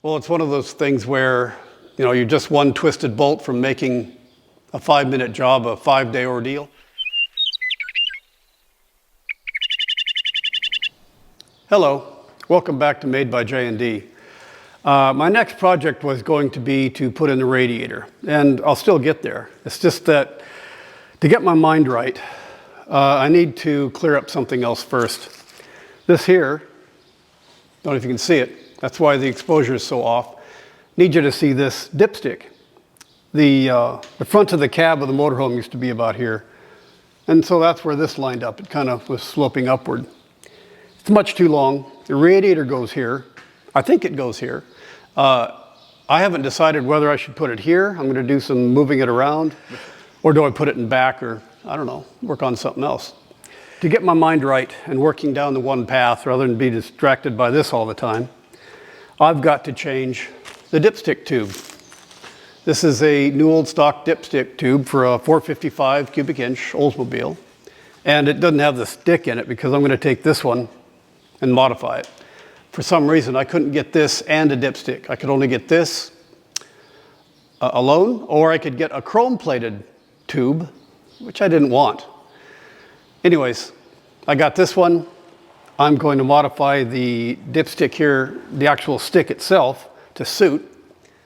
Well, it's one of those things where, you're just one twisted bolt from making a 5-minute job a 5-day ordeal. Hello, welcome back to Made by J&D. My next project was going to be to put in the radiator, and I'll still get there. It's just that to get my mind right, I need to clear up something else first. This here, don't know if you can see it, that's why the exposure is so off. Need you to see this dipstick. The front of the cab of the motorhome used to be about here, and so that's where this lined up. It kind of was sloping upward. It's much too long. The radiator goes here. I think it goes here. I haven't decided whether I should put it here. I'm going to do some moving it around, or do I put it in back, or I don't know, work on something else. To get my mind right and working down the one path rather than be distracted by this all the time, I've got to change the dipstick tube. This is a new old stock dipstick tube for a 455 cubic inch Oldsmobile. And it doesn't have the stick in it because I'm going to take this one and modify it. For some reason, I couldn't get this and a dipstick. I could only get this alone, or I could get a chrome-plated tube, which I didn't want. Anyways, I got this one. I'm going to modify the dipstick here, the actual stick itself, to suit.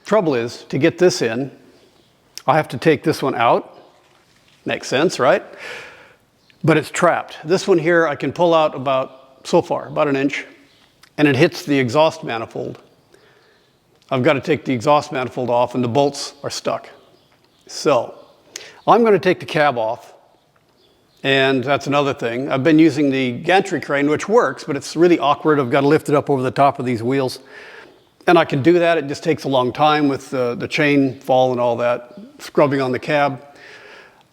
Trouble is, to get this in, I have to take this one out. Makes sense, right? But it's trapped. This one here I can pull out about an inch, and it hits the exhaust manifold. I've got to take the exhaust manifold off, and the bolts are stuck. So, I'm going to take the cab off. And that's another thing. I've been using the gantry crane, which works, but it's really awkward. I've got to lift it up over the top of these wheels. And I can do that. It just takes a long time with the chain fall and all that, scrubbing on the cab.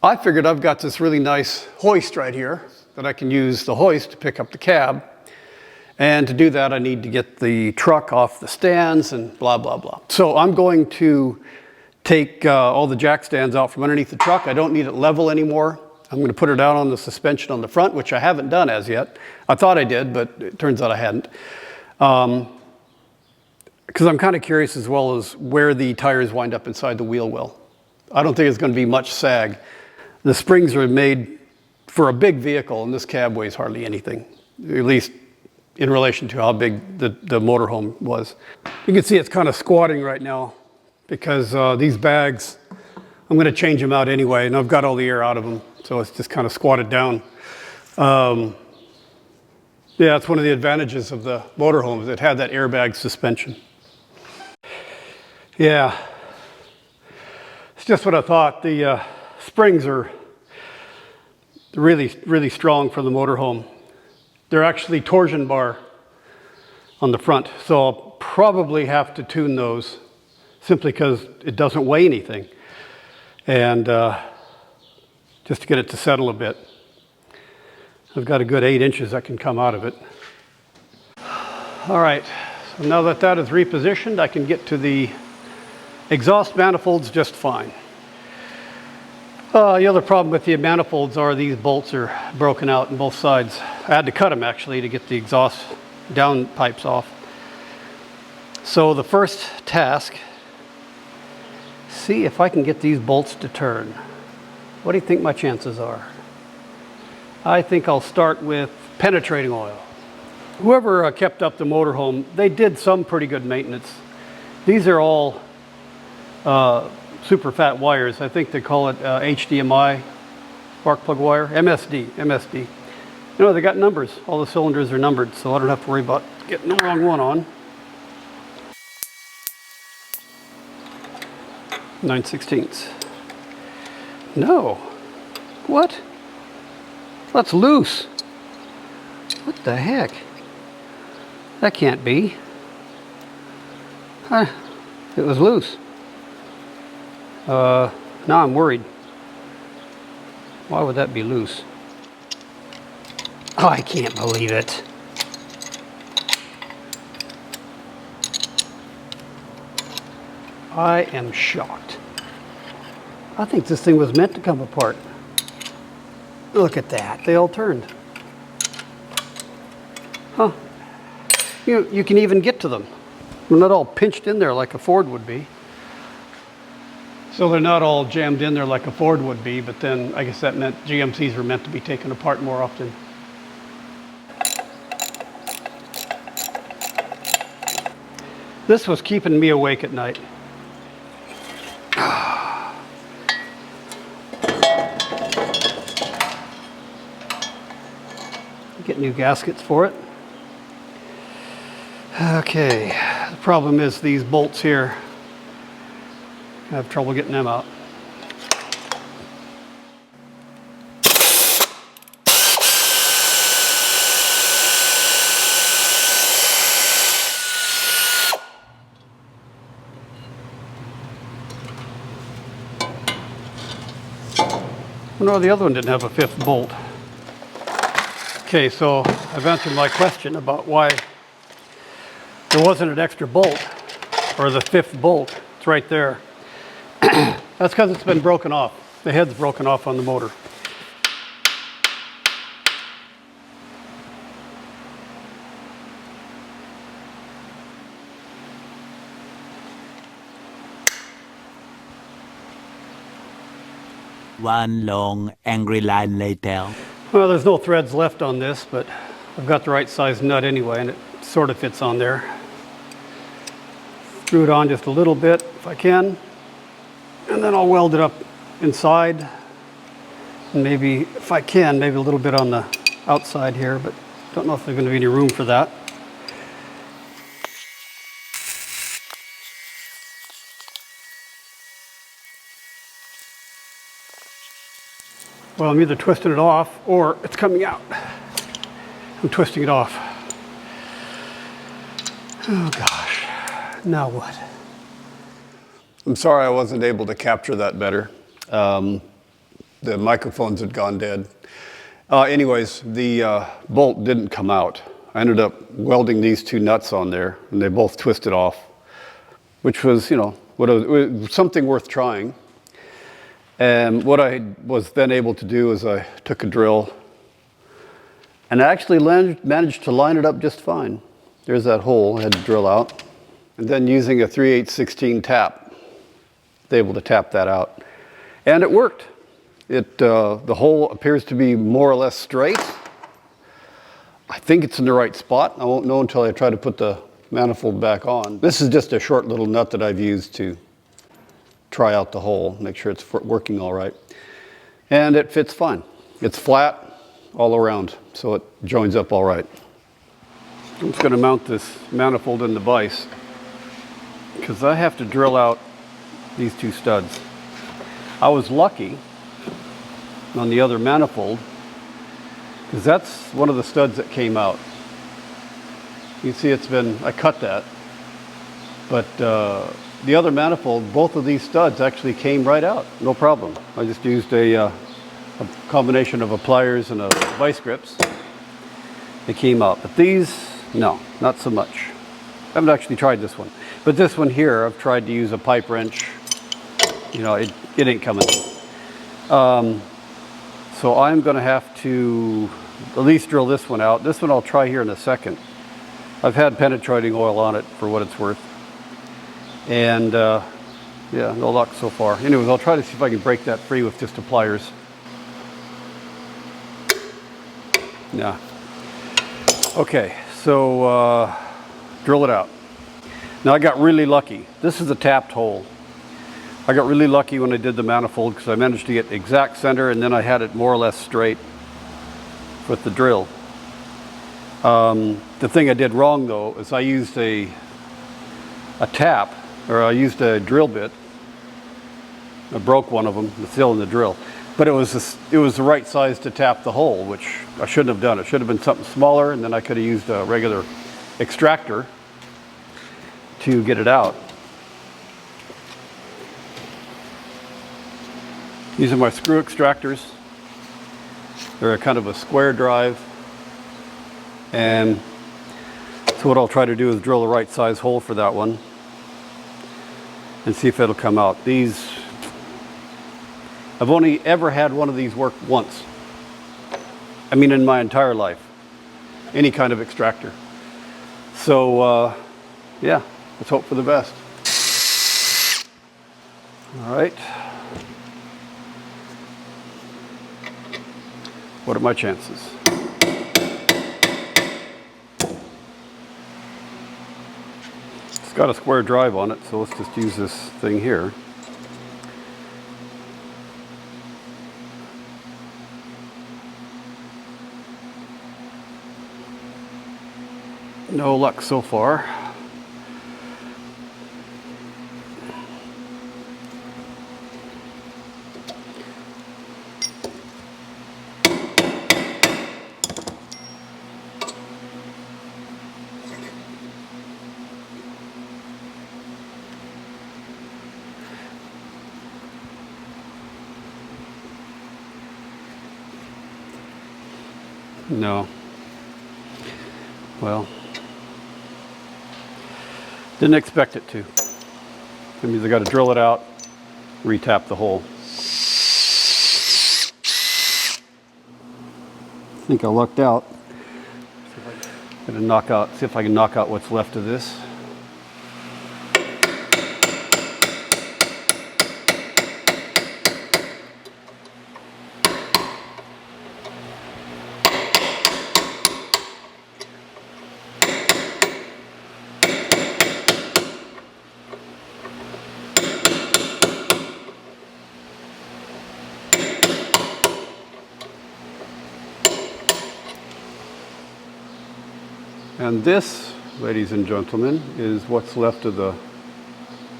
I figured I've got this really nice hoist right here that I can use the hoist to pick up the cab. And to do that, I need to get the truck off the stands and blah, blah, blah. So I'm going to take all the jack stands out from underneath the truck. I don't need it level anymore. I'm going to put it out on the suspension on the front, which I haven't done as yet. I thought I did, but it turns out I hadn't. Because I'm kind of curious as well as where the tires wind up inside the wheel well. I don't think it's going to be much sag. The springs are made for a big vehicle, and this cab weighs hardly anything, at least in relation to how big the motorhome was. You can see it's kind of squatting right now because these bags, I'm going to change them out anyway, and I've got all the air out of them. So it's just kind of squatted down. Yeah, it's one of the advantages of the motorhomes. It had that airbag suspension. Yeah, it's just what I thought. The springs are really, really strong for the motorhome. They're actually torsion bar on the front. So I'll probably have to tune those simply because it doesn't weigh anything. And just to get it to settle a bit. I've got a good 8 inches that can come out of it. All right, so now that that is repositioned, I can get to the exhaust manifolds just fine. The other problem with the manifolds are these bolts are broken out on both sides. I had to cut them actually to get the exhaust down pipes off. So the first task, see if I can get these bolts to turn. What do you think my chances are? I think I'll start with penetrating oil. Whoever kept up the motorhome, they did some pretty good maintenance. These are all super fat wires. I think they call it HDMI, spark plug wire, MSD. They got numbers. All the cylinders are numbered, so I don't have to worry about getting the wrong one on. 9/16. No. What? That's loose. What the heck? That can't be. It was loose. Now I'm worried. Why would that be loose? Oh, I can't believe it. I am shocked. I think this thing was meant to come apart. Look at that, they all turned. Huh. You can even get to them. They're not all pinched in there like a Ford would be. So they're not all jammed in there like a Ford would be, but then I guess that meant GMCs were meant to be taken apart more often. This was keeping me awake at night. Get new gaskets for it. Okay, the problem is these bolts here. I have trouble getting them out. No, the other one didn't have a fifth bolt. Okay, so I've answered my question about why there wasn't an extra bolt, or the fifth bolt. It's right there. That's because it's been broken off. The head's broken off on the motor. One long, angry line later. Well, there's no threads left on this, but I've got the right size nut anyway, and it sort of fits on there. Screw it on just a little bit if I can, and then I'll weld it up inside. And maybe, if I can, maybe a little bit on the outside here, but don't know if there's going to be any room for that. Well, I'm either twisting it off or it's coming out. I'm twisting it off. Oh gosh, now what? I'm sorry I wasn't able to capture that better. The microphones had gone dead. Anyways, the bolt didn't come out. I ended up welding these two nuts on there and they both twisted off, which was, you know, it was something worth trying. And what I was then able to do is I took a drill and I actually managed to line it up just fine. There's that hole I had to drill out. And then using a 3/8/16 tap, I was able to tap that out. And it worked. The hole appears to be more or less straight. I think it's in the right spot. I won't know until I try to put the manifold back on. This is just a short little nut that I've used to try out the hole, make sure it's working all right. And it fits fine. It's flat all around, so it joins up all right. I'm just going to mount this manifold in the vise because I have to drill out these two studs. I was lucky on the other manifold because that's one of the studs that came out. You see I cut that, but the other manifold, both of these studs actually came right out, no problem. I just used a combination of pliers and vice grips. They came out, but these, no, not so much. I haven't actually tried this one. But this one here, I've tried to use a pipe wrench. You know, it ain't coming. So I'm gonna have to at least drill this one out. This one I'll try here in a second. I've had penetrating oil on it for what it's worth. And yeah, no luck so far. Anyways, I'll try to see if I can break that free with just the pliers. Yeah. Okay, so drill it out. Now I got really lucky. This is a tapped hole. I got really lucky when I did the manifold because I managed to get exact center and then I had it more or less straight with the drill. The thing I did wrong though is I used a tap, or I used a drill bit. I broke one of them, it's still in the drill. But it was the right size to tap the hole, which I shouldn't have done. It should have been something smaller, and then I could have used a regular extractor to get it out. These are my screw extractors. They're kind of a square drive. And so what I'll try to do is drill the right size hole for that one and see if it'll come out. I've only ever had one of these work once. I mean, in my entire life, any kind of extractor. So, yeah, let's hope for the best. All right. What are my chances? It's got a square drive on it, so let's just use this thing here. No luck so far. No. Well, didn't expect it to. That means I got to drill it out, retap the hole. I think I lucked out. Gonna see if I can knock out what's left of this. And this, ladies and gentlemen, is what's left of the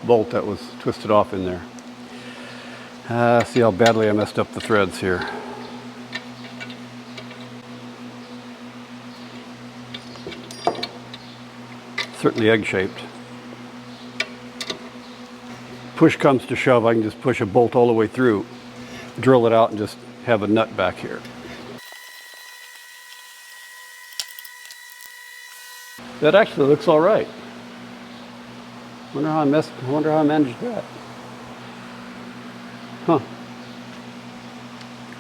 bolt that was twisted off in there. See how badly I messed up the threads here. Certainly egg-shaped. Push comes to shove, I can just push a bolt all the way through, drill it out, and just have a nut back here. That actually looks all right. Wonder how I managed that. Huh.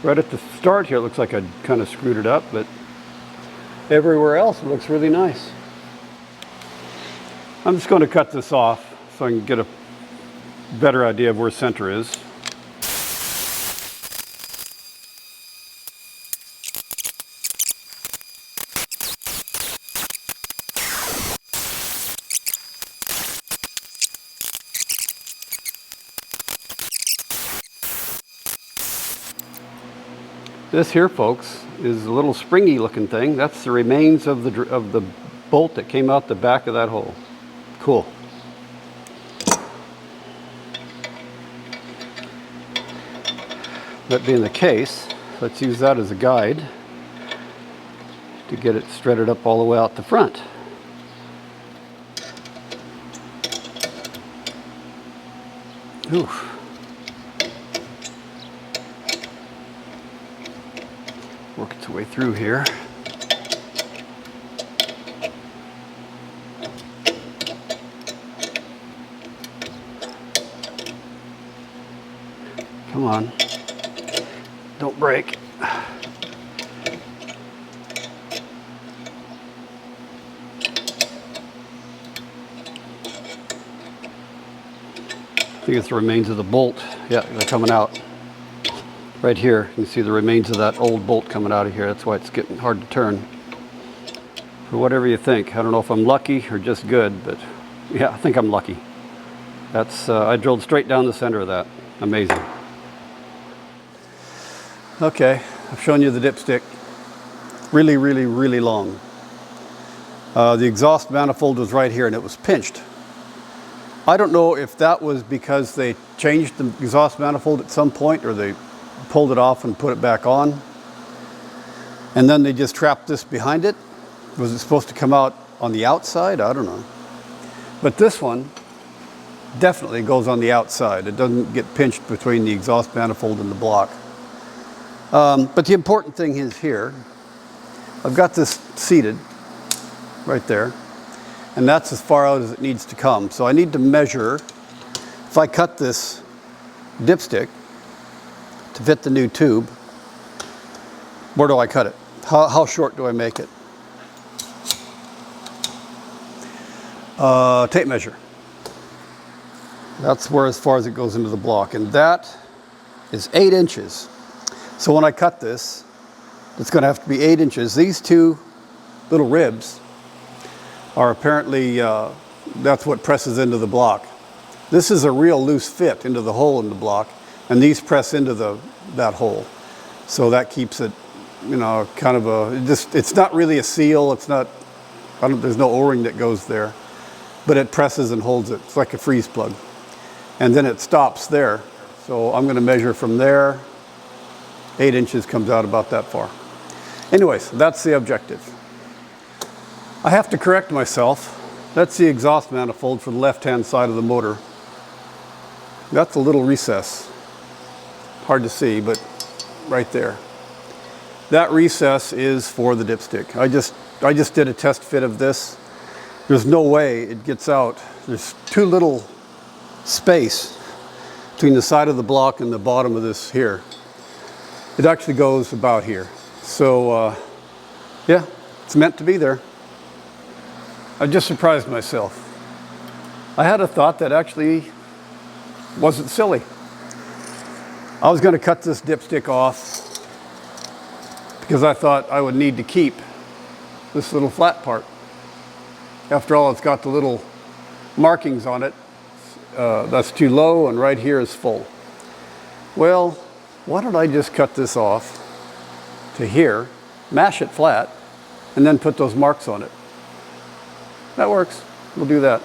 Right at the start here, it looks like I kind of screwed it up, but everywhere else it looks really nice. I'm just going to cut this off so I can get a better idea of where center is. This here, folks, is a little springy looking thing. That's the remains of the bolt that came out the back of that hole. Cool. That being the case, let's use that as a guide to get it threaded up all the way out the front. Oof. Work its way through here. Come on. Don't break. I think it's the remains of the bolt. Yeah, they're coming out. Right here, you can see the remains of that old bolt coming out of here. That's why it's getting hard to turn. For whatever you think. I don't know if I'm lucky or just good, but yeah, I think I'm lucky. That's, I drilled straight down the center of that. Amazing. Okay, I've shown you the dipstick. Really, really, really long. The exhaust manifold was right here and it was pinched. I don't know if that was because they changed the exhaust manifold at some point or they pulled it off and put it back on. And then they just trapped this behind it. Was it supposed to come out on the outside? I don't know. But this one definitely goes on the outside. It doesn't get pinched between the exhaust manifold and the block. But the important thing is here, I've got this seated right there, and that's as far out as it needs to come. So I need to measure, if I cut this dipstick to fit the new tube, where do I cut it? How short do I make it? Tape measure. That's where as far as it goes into the block. And that is 8 inches. So when I cut this, it's going to have to be 8 inches. These two little ribs are apparently, that's what presses into the block. This is a real loose fit into the hole in the block, and these press into that hole. So that keeps it, you know, kind of it's not really a seal. It's not, there's no O-ring that goes there, but it presses and holds it. It's like a freeze plug. And then it stops there. So I'm going to measure from there. 8 inches comes out about that far. Anyways, that's the objective. I have to correct myself. That's the exhaust manifold for the left-hand side of the motor. That's a little recess. Hard to see, but right there. That recess is for the dipstick. I just did a test fit of this. There's no way it gets out. There's too little space between the side of the block and the bottom of this here. It actually goes about here. So yeah, it's meant to be there. I just surprised myself. I had a thought that actually wasn't silly. I was going to cut this dipstick off because I thought I would need to keep this little flat part. After all, it's got the little markings on it. That's too low, and right here is full. Well, why don't I just cut this off to here, mash it flat, and then put those marks on it. That works. We'll do that.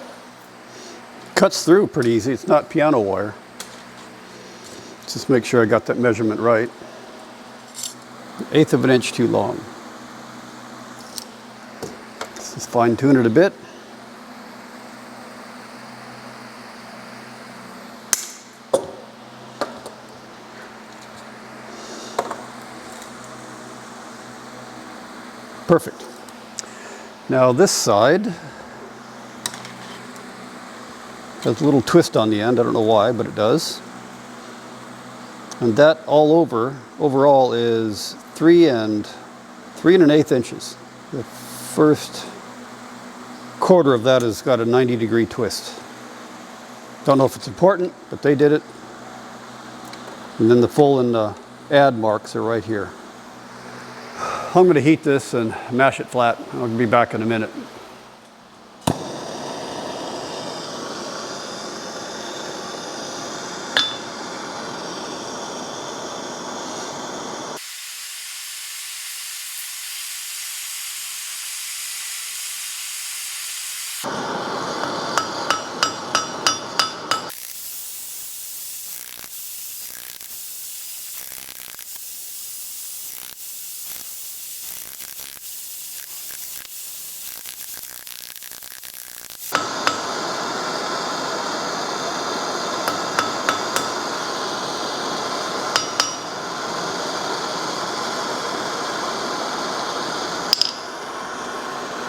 Cuts through pretty easy. It's not piano wire. Just make sure I got that measurement right. 1/8 of an inch too long. Let's just fine tune it a bit. Perfect. Now this side has a little twist on the end. I don't know why, but it does. And that overall is 3 1/8 inches. The first quarter of that has got a 90-degree twist. Don't know if it's important, but they did it. And then the full and the add marks are right here. I'm going to heat this and mash it flat. I'll be back in a minute.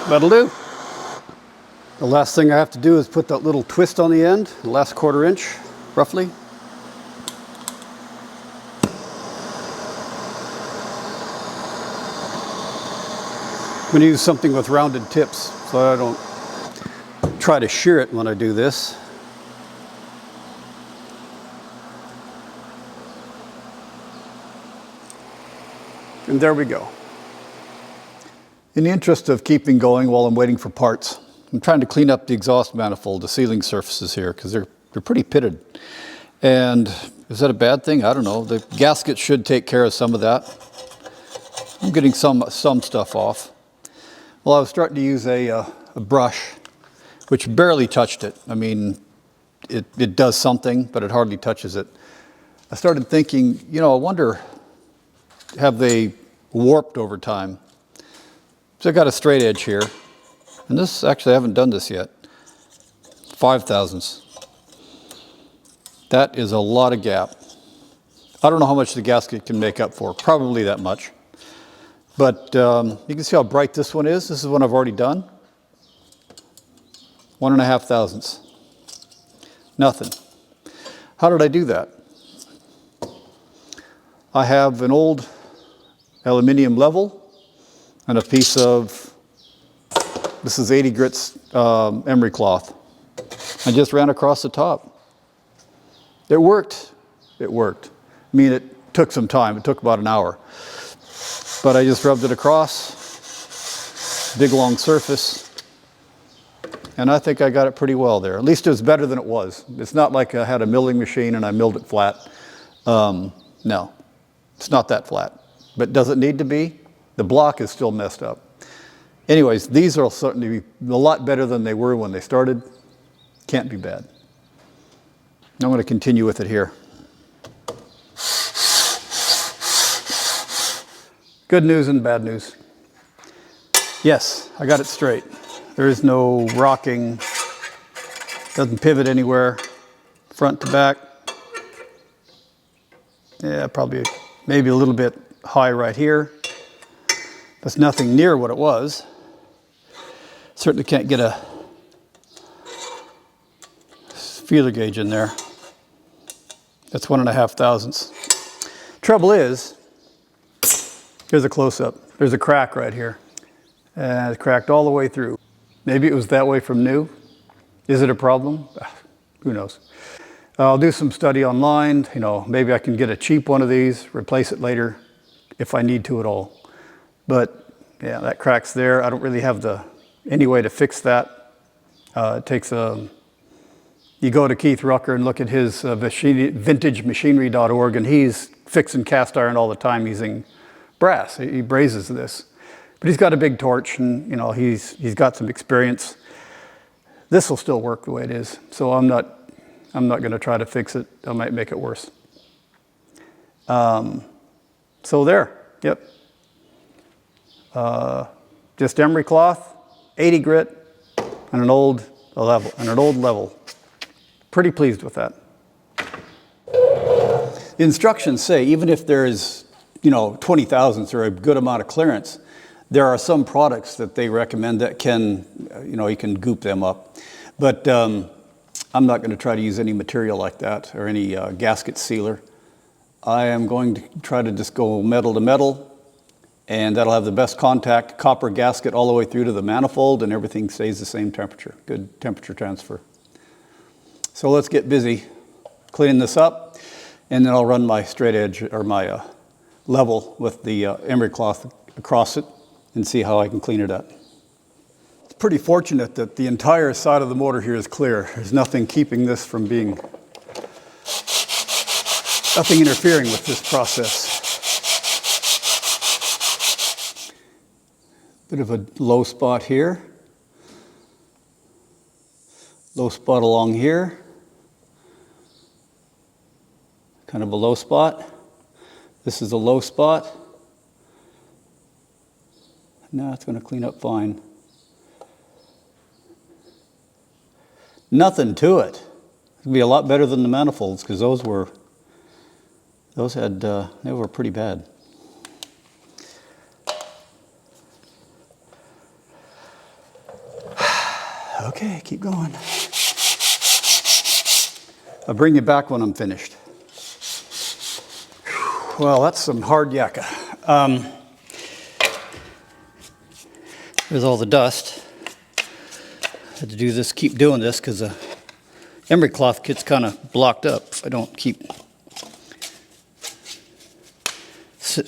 That'll do. The last thing I have to do is put that little twist on the end, the last 1/4 inch, roughly. I'm going to use something with rounded tips so I don't try to shear it when I do this. And there we go. In the interest of keeping going while I'm waiting for parts, I'm trying to clean up the exhaust manifold, the sealing surfaces here, because they're pretty pitted. And is that a bad thing? I don't know. The gasket should take care of some of that. I'm getting some stuff off. Well, I was starting to use a brush, which barely touched it. I mean, it does something, but it hardly touches it. I started thinking, you know, I wonder, have they warped over time? So I got a straight edge here, and this, actually I haven't done this yet, 5 thousandths. That is a lot of gap. I don't know how much the gasket can make up for, probably that much. But you can see how bright this one is. This is one I've already done. 1.5 thousandths. Nothing. How did I do that? I have an old aluminum level and a piece of, this is 80 grits emery cloth. I just ran across the top. It worked. It worked. I mean, it took some time. It took about an hour. But I just rubbed it across, big long surface, and I think I got it pretty well there. At least it was better than it was. It's not like I had a milling machine and I milled it flat. No, it's not that flat. But does it need to be? The block is still messed up. Anyways, these are certainly a lot better than they were when they started. Can't be bad. I'm going to continue with it here. Good news and bad news. Yes, I got it straight. There is no rocking. Doesn't pivot anywhere. Front to back. Yeah, probably maybe a little bit high right here. That's nothing near what it was. Certainly can't get a feeler gauge in there. That's 1.5 thousandths. Trouble is, here's a close-up. There's a crack right here. And it's cracked all the way through. Maybe it was that way from new. Is it a problem? Who knows? I'll do some study online. You know, maybe I can get a cheap one of these, replace it later if I need to at all. But yeah, that crack's there. I don't really have any way to fix that. It takes you go to Keith Rucker and look at his vintagemachinery.org, and he's fixing cast iron all the time using brass. He brazes this. But he's got a big torch, and you know, he's got some experience. This will still work the way it is. So I'm not going to try to fix it. I might make it worse. So there, yep. Just emery cloth, 80 grit, and an old level. Pretty pleased with that. The instructions say even if there is, 20 thousandths or a good amount of clearance, there are some products that they recommend that can, you can goop them up. But I'm not going to try to use any material like that or any gasket sealer. I am going to try to just go metal to metal, and that'll have the best contact, copper gasket all the way through to the manifold, and everything stays the same temperature. Good temperature transfer. So let's get busy cleaning this up, and then I'll run my straight edge or my level with the emery cloth across it and see how I can clean it up. It's pretty fortunate that the entire side of the motor here is clear. There's nothing keeping this from nothing interfering with this process. Bit of a low spot here. Low spot along here. Kind of a low spot. This is a low spot. Now it's going to clean up fine. Nothing to it. It'll be a lot better than the manifolds because they were pretty bad. Okay, keep going. I'll bring you back when I'm finished. Well, that's some hard yakka. There's all the dust. Had to do this, keep doing this because the emery cloth gets kind of blocked up if I don't keep.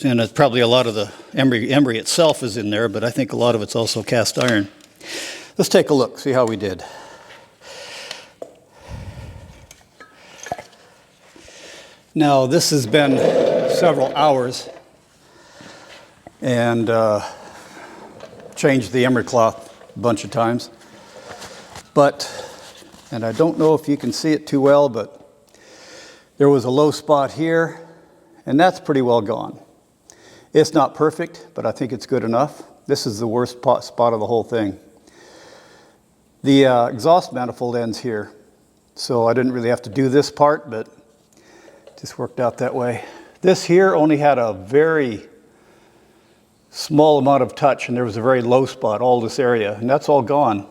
And it's probably a lot of the emery itself is in there, but I think a lot of it's also cast iron. Let's take a look, see how we did. Now, this has been several hours, and changed the emery cloth a bunch of times. And I don't know if you can see it too well, but there was a low spot here, and that's pretty well gone. It's not perfect, but I think it's good enough. This is the worst spot of the whole thing. The exhaust manifold ends here, so I didn't really have to do this part, but it just worked out that way. This here only had a very small amount of touch, and there was a very low spot, all this area, and that's all gone.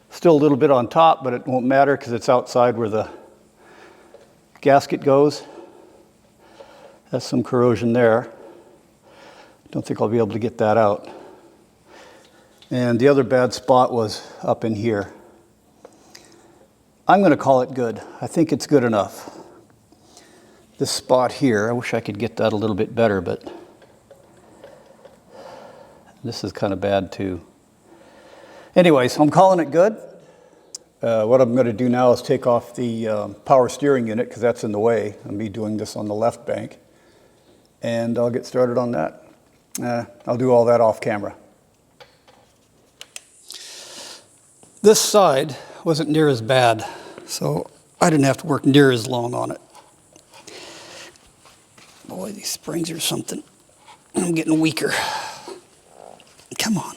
Still a little bit on top, but it won't matter because it's outside where the gasket goes. That's some corrosion there. Don't think I'll be able to get that out. And the other bad spot was up in here. I'm going to call it good. I think it's good enough. This spot here, I wish I could get that a little bit better, but this is kind of bad too. Anyways, I'm calling it good. What I'm going to do now is take off the power steering unit because that's in the way. I'll be doing this on the left bank. And I'll get started on that. I'll do all that off camera. This side wasn't near as bad, so I didn't have to work near as long on it. Boy, these springs are something. I'm getting weaker. Come on.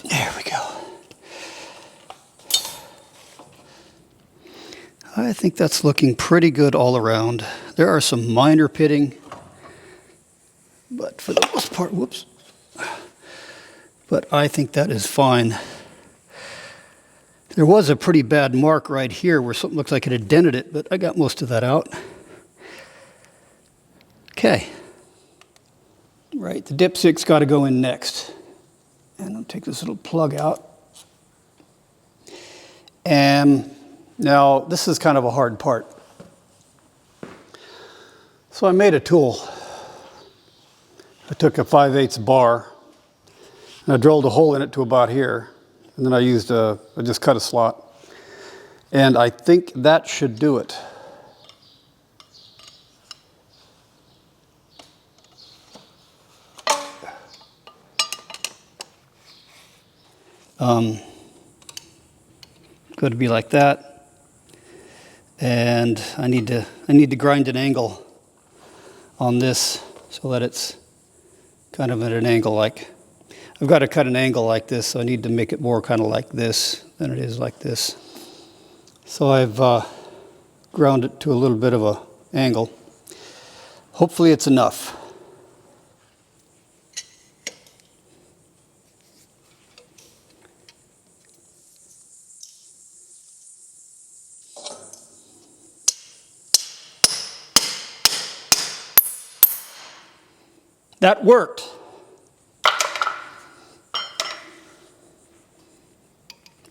There we go. I think that's looking pretty good all around. There are some minor pitting, but for the most part, whoops. But I think that is fine. There was a pretty bad mark right here where something looks like it had dented it, but I got most of that out. Okay. Right, the dipstick's got to go in next. And I'll take this little plug out. And now this is kind of a hard part. So I made a tool. I took a 5/8 bar and I drilled a hole in it to about here. And then I just cut a slot. And I think that should do it. Going to be like that, and I need to grind an angle on this so that it's kind of at an angle like, I've got to cut an angle like this, so I need to make it more kind of like this than it is like this. So I've ground it to a little bit of an angle. Hopefully it's enough. That worked.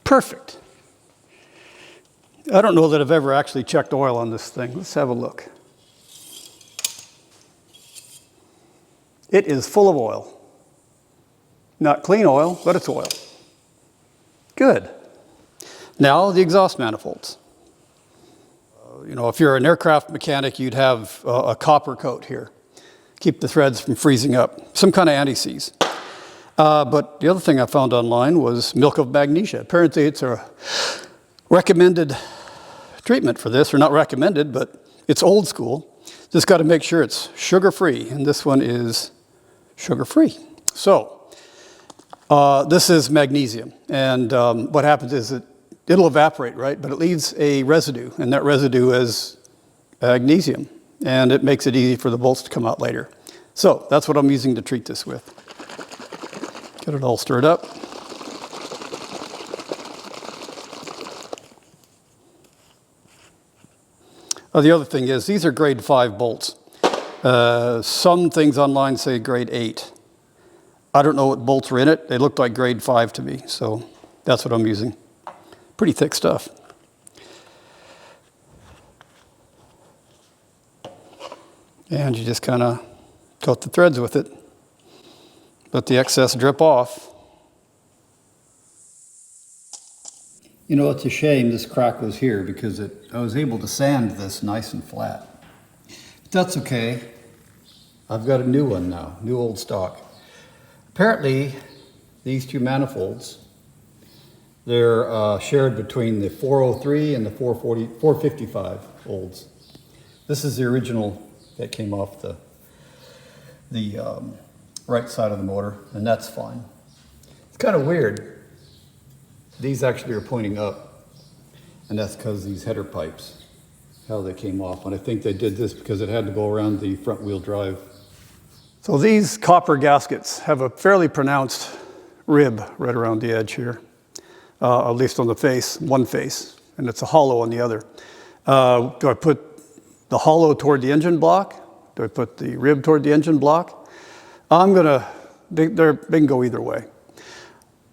Perfect. I don't know that I've ever actually checked oil on this thing. Let's have a look. It is full of oil. Not clean oil, but it's oil. Good. Now the exhaust manifolds. You know, if you're an aircraft mechanic, you'd have a copper coat here. Keep the threads from freezing up. Some kind of anti-seize. But the other thing I found online was milk of magnesia. Apparently it's a recommended treatment for this, or not recommended, but it's old school. Just got to make sure it's sugar-free, and this one is sugar-free. So this is magnesium, and what happens is it'll evaporate, right? But it leaves a residue, and that residue is magnesium, and it makes it easy for the bolts to come out later. So that's what I'm using to treat this with. Get it all stirred up. The other thing is, these are grade 5 bolts. Some things online say grade 8. I don't know what bolts were in it. They looked like grade 5 to me, so that's what I'm using. Pretty thick stuff. And you just kind of coat the threads with it. Let the excess drip off. You know, it's a shame this crack was here because I was able to sand this nice and flat. But that's okay. I've got a new one now, new old stock. Apparently, these two manifolds, they're shared between the 403 and the 455 olds. This is the original that came off the right side of the motor, and that's fine. It's kind of weird. These actually are pointing up, and that's because these header pipes, how they came off. And I think they did this because it had to go around the front wheel drive. So these copper gaskets have a fairly pronounced rib right around the edge here, at least on the face, one face, and it's a hollow on the other. Do I put the hollow toward the engine block? Do I put the rib toward the engine block? They can go either way.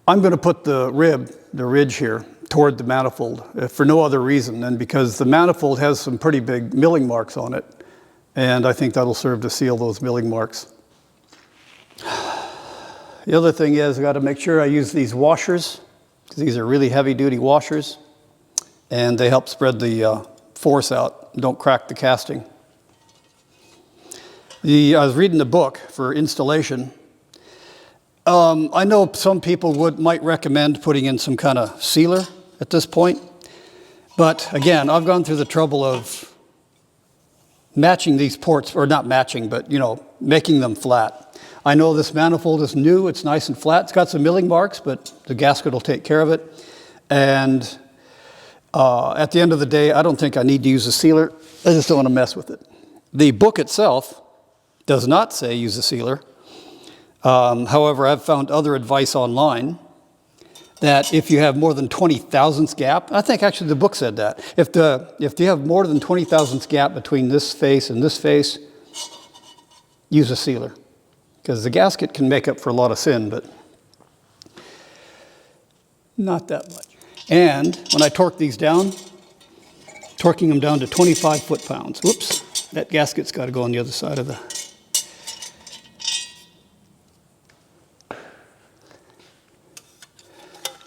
I'm going to put the ridge here, toward the manifold, for no other reason than because the manifold has some pretty big milling marks on it, and I think that'll serve to seal those milling marks. The other thing is I've got to make sure I use these washers, because these are really heavy-duty washers, and they help spread the force out, don't crack the casting. I was reading the book for installation. I know some people might recommend putting in some kind of sealer at this point, but again, I've gone through the trouble of matching these ports, or not matching, but making them flat. I know this manifold is new, it's nice and flat, it's got some milling marks, but the gasket will take care of it. And at the end of the day, I don't think I need to use a sealer, I just don't want to mess with it. The book itself does not say use a sealer. However, I've found other advice online that if you have more than 20 thousandths gap, I think actually the book said that, if you have more than 20 thousandths gap between this face and this face, use a sealer. Because the gasket can make up for a lot of sin, but not that much. And when I torque these down, torquing them down to 25 foot-pounds. Whoops, that gasket's got to go on the other side of the...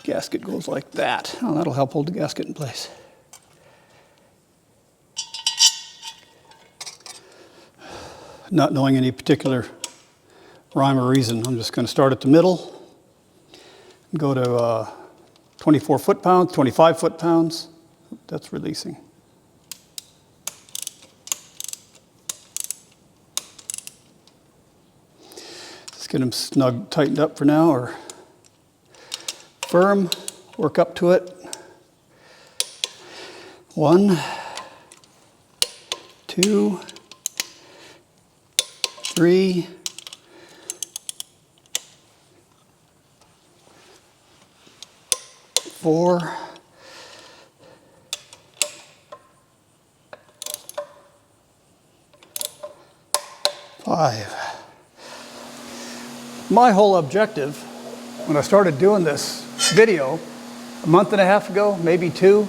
Gasket goes like that. Oh, that'll help hold the gasket in place. Not knowing any particular rhyme or reason, I'm just going to start at the middle, go to 24 foot-pounds, 25 foot-pounds. That's releasing. Just get them snug, tightened up for now, or firm, work up to it. 1, 2, 3, 4, 5. My whole objective when I started doing this video a month and a half ago, maybe 2,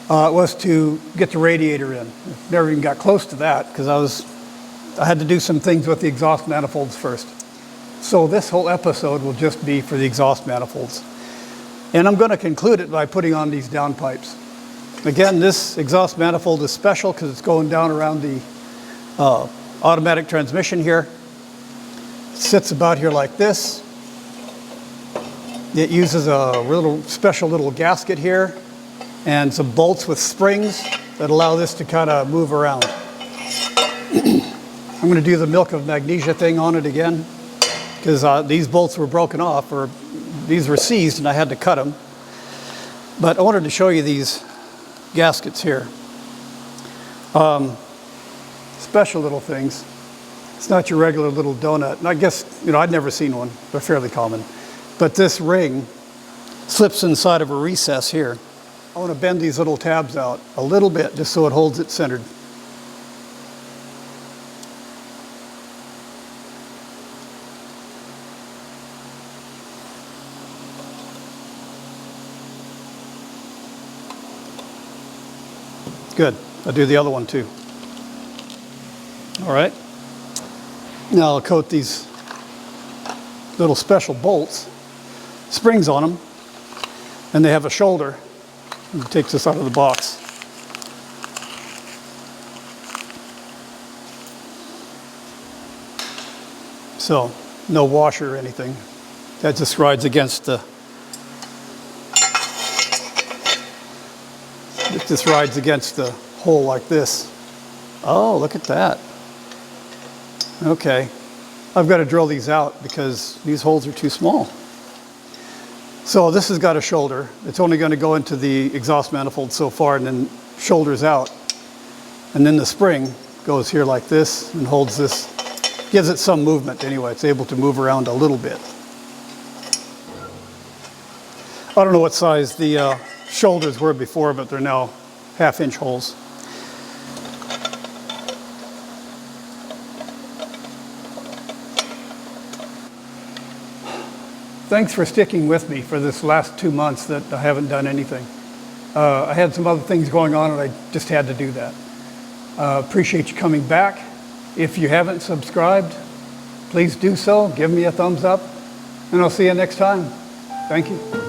was to get the radiator in. Never even got close to that because I had to do some things with the exhaust manifolds first. So this whole episode will just be for the exhaust manifolds. And I'm going to conclude it by putting on these downpipes. Again, this exhaust manifold is special because it's going down around the automatic transmission here. It sits about here like this. It uses a special little gasket here and some bolts with springs that allow this to kind of move around. I'm going to do the milk of magnesia thing on it again because these bolts were broken off, or these were seized and I had to cut them. But I wanted to show you these gaskets here. Special little things. It's not your regular little donut. And I guess, I'd never seen one. They're fairly common. But this ring slips inside of a recess here. I want to bend these little tabs out a little bit just so it holds it centered. Good. I'll do the other one too. All right. Now I'll coat these little special bolts, springs on them, and they have a shoulder. It takes this out of the box. So no washer or anything. That just rides against the hole like this. Oh, look at that. Okay. I've got to drill these out because these holes are too small. So this has got a shoulder. It's only going to go into the exhaust manifold so far and then shoulders out. And then the spring goes here like this and holds this, gives it some movement anyway. It's able to move around a little bit. I don't know what size the shoulders were before, but they're now 1/2-inch holes. thanks for sticking with me for this last 2 months that I haven't done anything. I had some other things going on and I just had to do that. Appreciate you coming back. If you haven't subscribed, please do so. Give me a thumbs up and I'll see you next time. Thank you.